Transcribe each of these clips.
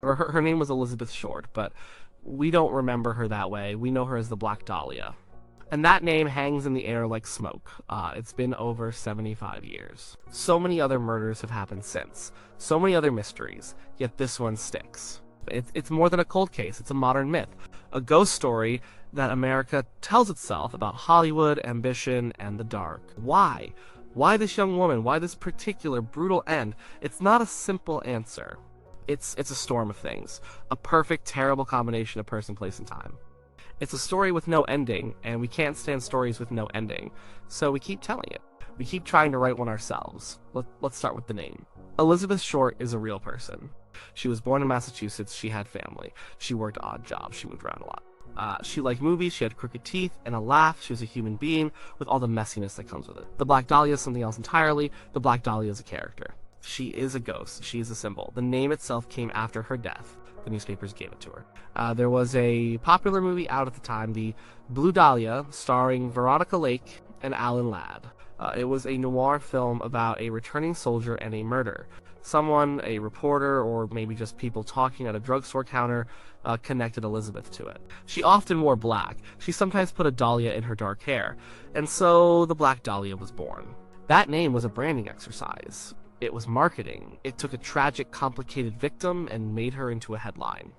Or her name was Elizabeth Short, but we don't remember her that way. We know her as the Black Dahlia. And that name hangs in the air like smoke. It's been over 75 years. So many other murders have happened since. So many other mysteries, yet this one sticks. It's more than a cold case, it's a modern myth. A ghost story that America tells itself about Hollywood, ambition, and the dark. Why? Why this young woman? Why this particular brutal end? It's not a simple answer. It's a storm of things. A perfect, terrible combination of person, place, and time. It's a story with no ending, and we can't stand stories with no ending, so we keep telling it. We keep trying to write one ourselves. Let's start with the name. Elizabeth Short is a real person. She was born in Massachusetts, she had family. She worked odd jobs, she moved around a lot. She liked movies, she had crooked teeth, and a laugh. She was a human being with all the messiness that comes with it. The Black Dahlia is something else entirely. The Black Dahlia is a character. She is a ghost. She is a symbol. The name itself came after her death. The newspapers gave it to her. There was a popular movie out at the time, the Blue Dahlia, starring Veronica Lake and Alan Ladd. It was a noir film about a returning soldier and a murder. Someone, a reporter, or maybe just people talking at a drugstore counter, connected Elizabeth to it. She often wore black. She sometimes put a dahlia in her dark hair. And so the Black Dahlia was born. That name was a branding exercise. It was marketing. It took a tragic, complicated victim and made her into a headline.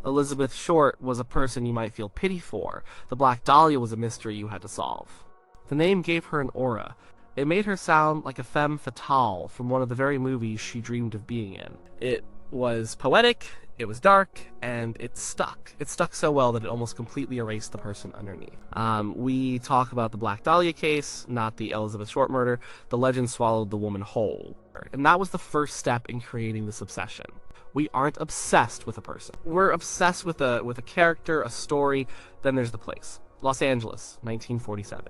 Elizabeth Short was a person you might feel pity for. The Black Dahlia was a mystery you had to solve. The name gave her an aura. It made her sound like a femme fatale from one of the very movies she dreamed of being in. It was poetic, it was dark, and it stuck. It stuck so well that it almost completely erased the person underneath. We talk about the Black Dahlia case, not the Elizabeth Short murder. The legend swallowed the woman whole. And that was the first step in creating this obsession. We aren't obsessed with a person. We're obsessed with a character, a story. Then there's the place. Los Angeles, 1947.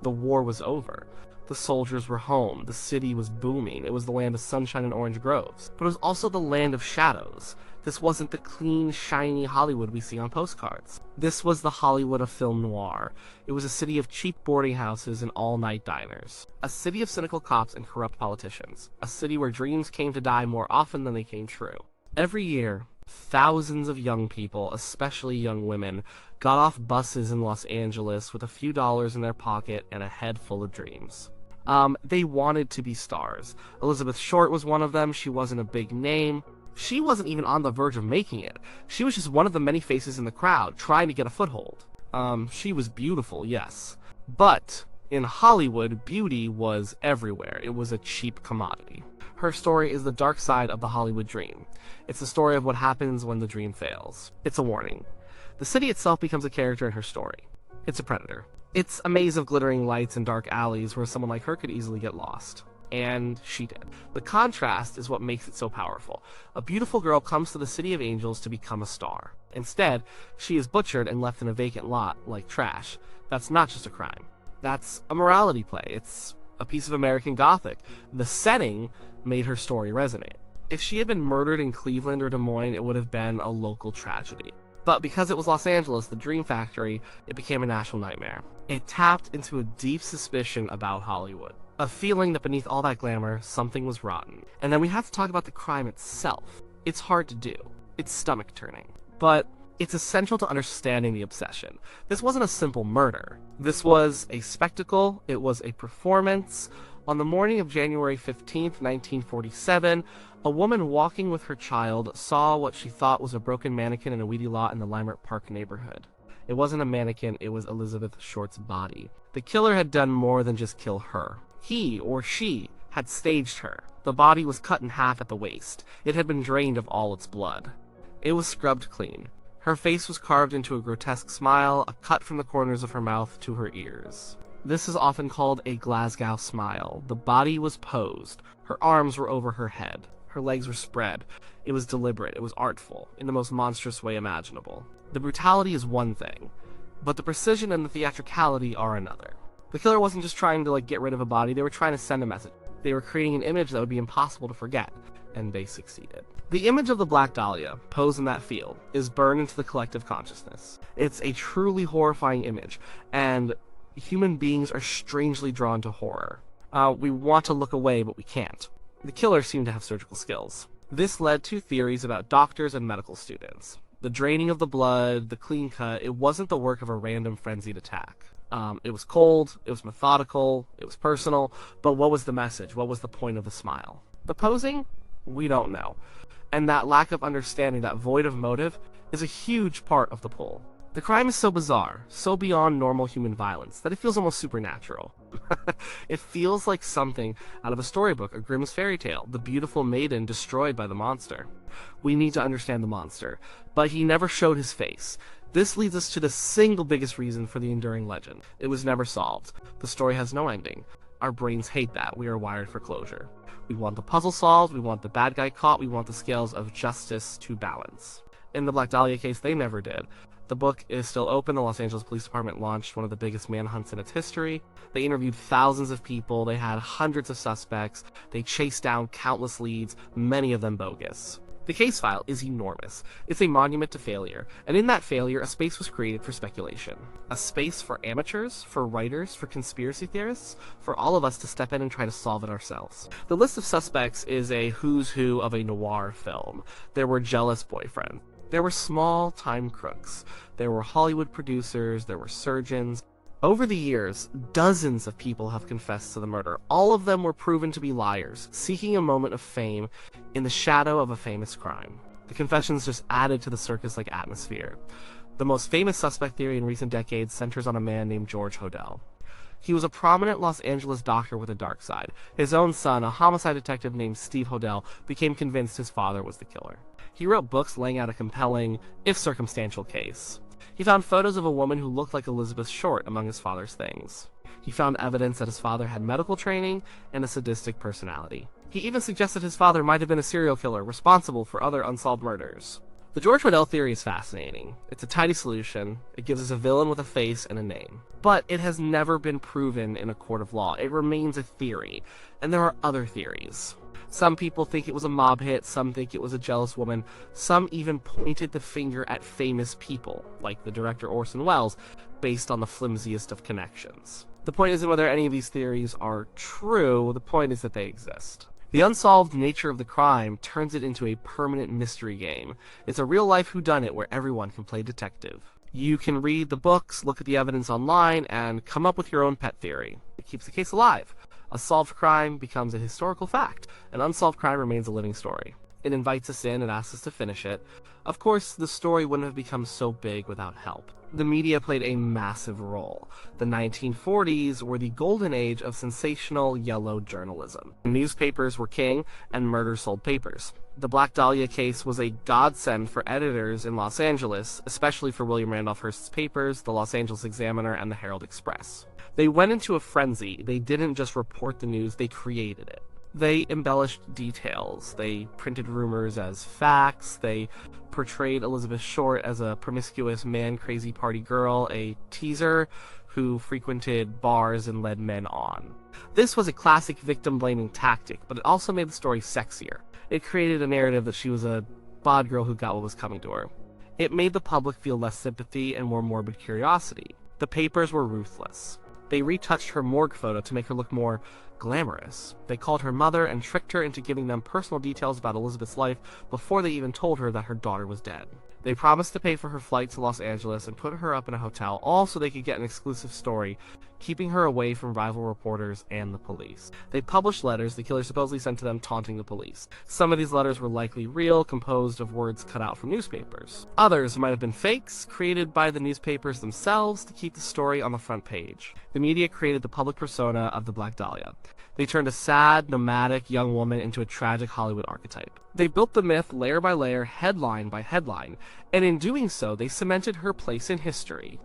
The war was over. The soldiers were home. The city was booming. It was the land of sunshine and orange groves. But it was also the land of shadows. This wasn't the clean, shiny Hollywood we see on postcards. This was the Hollywood of film noir. It was a city of cheap boarding houses and all-night diners. A city of cynical cops and corrupt politicians. A city where dreams came to die more often than they came true. Every year, thousands of young people, especially young women, got off buses in Los Angeles with a few dollars in their pocket and a head full of dreams. They wanted to be stars. Elizabeth Short was one of them. She wasn't a big name. She wasn't even on the verge of making it. She was just one of the many faces in the crowd trying to get a foothold. She was beautiful, yes. But in Hollywood, beauty was everywhere. It was a cheap commodity. Her story is the dark side of the Hollywood dream. It's the story of what happens when the dream fails. It's a warning. The city itself becomes a character in her story. It's a predator. It's a maze of glittering lights and dark alleys where someone like her could easily get lost. And she did. The contrast is what makes it so powerful. A beautiful girl comes to the City of Angels to become a star. Instead, she is butchered and left in a vacant lot like trash. That's not just a crime. That's a morality play. It's a piece of American Gothic. The setting made her story resonate. If she had been murdered in Cleveland or Des Moines, it would have been a local tragedy. But because it was Los Angeles, the Dream Factory, it became a national nightmare. It tapped into a deep suspicion about Hollywood. A feeling that beneath all that glamour, something was rotten. And then we have to talk about the crime itself. It's hard to do. It's stomach-turning. But it's essential to understanding the obsession. This wasn't a simple murder. This was a spectacle. It was a performance. On the morning of January 15th, 1947, a woman walking with her child saw what she thought was a broken mannequin in a weedy lot in the Leimert Park neighborhood. It wasn't a mannequin, it was Elizabeth Short's body. The killer had done more than just kill her. He, or she, had staged her. The body was cut in half at the waist. It had been drained of all its blood. It was scrubbed clean. Her face was carved into a grotesque smile, a cut from the corners of her mouth to her ears. This is often called a Glasgow smile. The body was posed. Her arms were over her head. Her legs were spread. It was deliberate. It was artful, in the most monstrous way imaginable. The brutality is one thing, but the precision and the theatricality are another. The killer wasn't just trying to get rid of a body, they were trying to send a message. They were creating an image that would be impossible to forget, and they succeeded. The image of the Black Dahlia, posed in that field, is burned into the collective consciousness. It's a truly horrifying image, and human beings are strangely drawn to horror. We want to look away, but we can't. The killer seemed to have surgical skills. This led to theories about doctors and medical students. The draining of the blood, the clean cut, it wasn't the work of a random frenzied attack. It was cold, it was methodical, it was personal, but what was the message? What was the point of the smile? The posing? We don't know. And that lack of understanding, that void of motive, is a huge part of the pull. The crime is so bizarre, so beyond normal human violence, that it feels almost supernatural. It feels like something out of a storybook, a Grimm's fairy tale, the beautiful maiden destroyed by the monster. We need to understand the monster, but he never showed his face. This leads us to the single biggest reason for the enduring legend. It was never solved. The story has no ending. Our brains hate that. We are wired for closure. We want the puzzle solved, we want the bad guy caught, we want the scales of justice to balance. In the Black Dahlia case, they never did. The book is still open. The Los Angeles Police Department launched one of the biggest manhunts in its history. They interviewed thousands of people. They had hundreds of suspects. They chased down countless leads, many of them bogus. The case file is enormous. It's a monument to failure, and in that failure, a space was created for speculation. A space for amateurs, for writers, for conspiracy theorists, for all of us to step in and try to solve it ourselves. The list of suspects is a who's who of a noir film. There were jealous boyfriends. There were small-time crooks. There were Hollywood producers. There were surgeons. Over the years, dozens of people have confessed to the murder. All of them were proven to be liars, seeking a moment of fame in the shadow of a famous crime. The confessions just added to the circus-like atmosphere. The most famous suspect theory in recent decades centers on a man named George Hodel. He was a prominent Los Angeles doctor with a dark side. His own son, a homicide detective named Steve Hodel, became convinced his father was the killer. He wrote books laying out a compelling, if circumstantial, case. He found photos of a woman who looked like Elizabeth Short among his father's things. He found evidence that his father had medical training and a sadistic personality. He even suggested his father might have been a serial killer responsible for other unsolved murders. The George Hodel theory is fascinating. It's a tidy solution. It gives us a villain with a face and a name. But it has never been proven in a court of law. It remains a theory. And there are other theories. Some people think it was a mob hit, some think it was a jealous woman, some even pointed the finger at famous people, like the director Orson Welles, based on the flimsiest of connections. The point isn't whether any of these theories are true, the point is that they exist. The unsolved nature of the crime turns it into a permanent mystery game. It's a real-life whodunit where everyone can play detective. You can read the books, look at the evidence online, and come up with your own pet theory. It keeps the case alive. A solved crime becomes a historical fact. An unsolved crime remains a living story. It invites us in and asks us to finish it. Of course, the story wouldn't have become so big without help. The media played a massive role. The 1940s were the golden age of sensational yellow journalism. Newspapers were king, and murder sold papers. The Black Dahlia case was a godsend for editors in Los Angeles, especially for William Randolph Hearst's papers, the Los Angeles Examiner, and the Herald Express. They went into a frenzy. They didn't just report the news, they created it. They embellished details. They printed rumors as facts. They portrayed Elizabeth Short as a promiscuous, man-crazy party girl, a teaser who frequented bars and led men on. This was a classic victim-blaming tactic, but it also made the story sexier. It created a narrative that she was a bad girl who got what was coming to her. It made the public feel less sympathy and more morbid curiosity. The papers were ruthless. They retouched her morgue photo to make her look more glamorous. They called her mother and tricked her into giving them personal details about Elizabeth's life before they even told her that her daughter was dead. They promised to pay for her flight to Los Angeles and put her up in a hotel, all so they could get an exclusive story, keeping her away from rival reporters and the police. They published letters the killer supposedly sent to them taunting the police. Some of these letters were likely real, composed of words cut out from newspapers. Others might have been fakes, created by the newspapers themselves to keep the story on the front page. The media created the public persona of the Black Dahlia. They turned a sad, nomadic young woman into a tragic Hollywood archetype. They built the myth layer by layer, headline by headline, and in doing so, they cemented her place in history.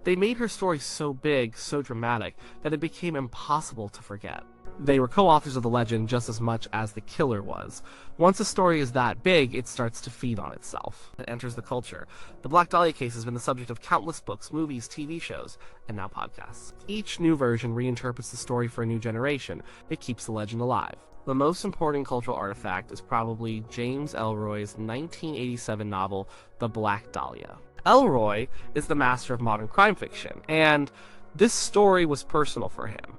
They made her story so big, so dramatic, that it became impossible to forget. They were co-authors of the legend just as much as the killer was. Once a story is that big, it starts to feed on itself. It enters the culture. The Black Dahlia case has been the subject of countless books, movies, TV shows, and now podcasts. Each new version reinterprets the story for a new generation. It keeps the legend alive. The most important cultural artifact is probably James Ellroy's 1987 novel, The Black Dahlia. Ellroy is the master of modern crime fiction, and this story was personal for him.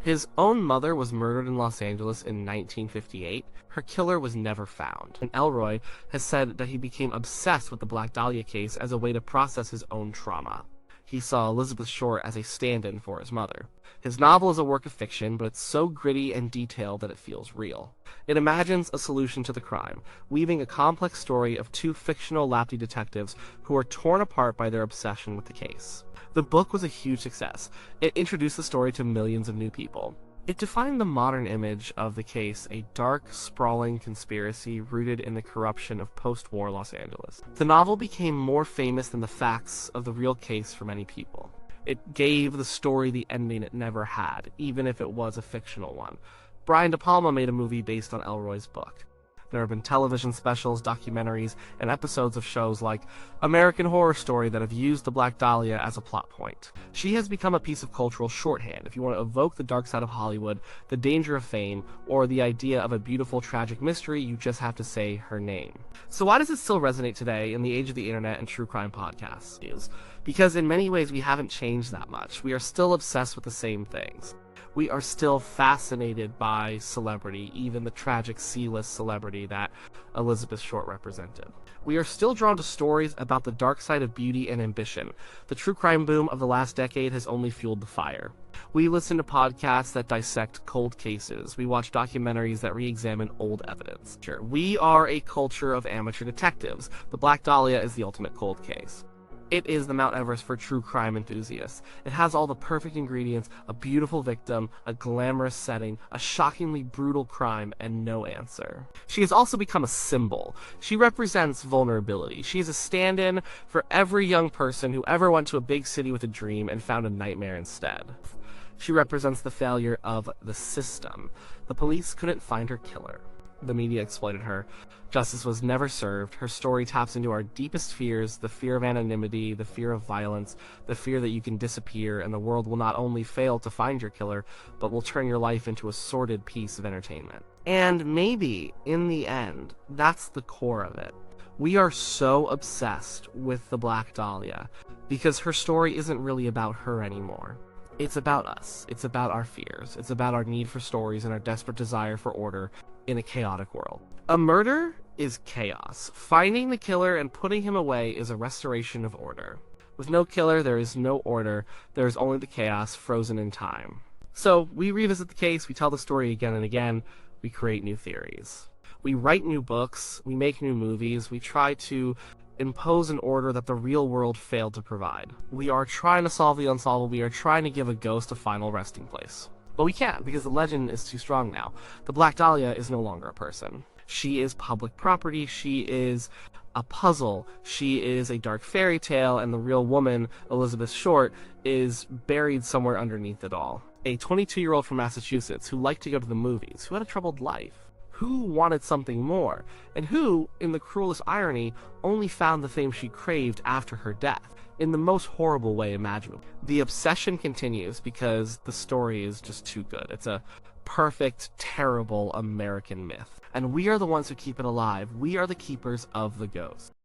His own mother was murdered in Los Angeles in 1958. Her killer was never found. And Elroy has said that he became obsessed with the Black Dahlia case as a way to process his own trauma. He saw Elizabeth Short as a stand-in for his mother. His novel is a work of fiction, but it's so gritty and detailed that it feels real. It imagines a solution to the crime, weaving a complex story of two fictional Lapti detectives who are torn apart by their obsession with the case. The book was a huge success. It introduced the story to millions of new people. It defined the modern image of the case, a dark, sprawling conspiracy rooted in the corruption of post-war Los Angeles. The novel became more famous than the facts of the real case for many people. It gave the story the ending it never had, even if it was a fictional one. Brian De Palma made a movie based on Elroy's book. There have been television specials, documentaries, and episodes of shows like American Horror Story that have used the Black Dahlia as a plot point. She has become a piece of cultural shorthand. If you want to evoke the dark side of Hollywood, the danger of fame, or the idea of a beautiful, tragic mystery, you just have to say her name. So why does it still resonate today in the age of the internet and true crime podcasts? Because in many ways we haven't changed that much. We are still obsessed with the same things. We are still fascinated by celebrity, even the tragic C-list celebrity that Elizabeth Short represented. We are still drawn to stories about the dark side of beauty and ambition. The true crime boom of the last decade has only fueled the fire. We listen to podcasts that dissect cold cases. We watch documentaries that re-examine old evidence. Sure, we are a culture of amateur detectives. The Black Dahlia is the ultimate cold case. It is the Mount Everest for true crime enthusiasts. It has all the perfect ingredients: a beautiful victim, a glamorous setting, a shockingly brutal crime, and no answer. She has also become a symbol. She represents vulnerability. She is a stand-in for every young person who ever went to a big city with a dream and found a nightmare instead. She represents the failure of the system. The police couldn't find her killer. The media exploited her. Justice was never served. Her story taps into our deepest fears: the fear of anonymity, the fear of violence, the fear that you can disappear and the world will not only fail to find your killer, but will turn your life into a sordid piece of entertainment. And maybe, in the end, that's the core of it. We are so obsessed with the Black Dahlia because her story isn't really about her anymore. It's about us. It's about our fears. It's about our need for stories and our desperate desire for order in a chaotic world. A murder is chaos. Finding the killer and putting him away is a restoration of order. With no killer, there is no order. There is only the chaos frozen in time. So we revisit the case, we tell the story again and again, we create new theories. We write new books, we make new movies, we try to impose an order that the real world failed to provide. We are trying to solve the unsolvable. We are trying to give a ghost a final resting place. But we can't, because the legend is too strong now. The Black Dahlia is no longer a person. She is public property. She is a puzzle. She is a dark fairy tale, and the real woman, Elizabeth Short, is buried somewhere underneath it all. A 22-year-old from Massachusetts who liked to go to the movies, who had a troubled life, who wanted something more, and who, in the cruelest irony, only found the fame she craved after her death, in the most horrible way imaginable. The obsession continues because the story is just too good. It's a perfect, terrible American myth. And we are the ones who keep it alive. We are the keepers of the ghost.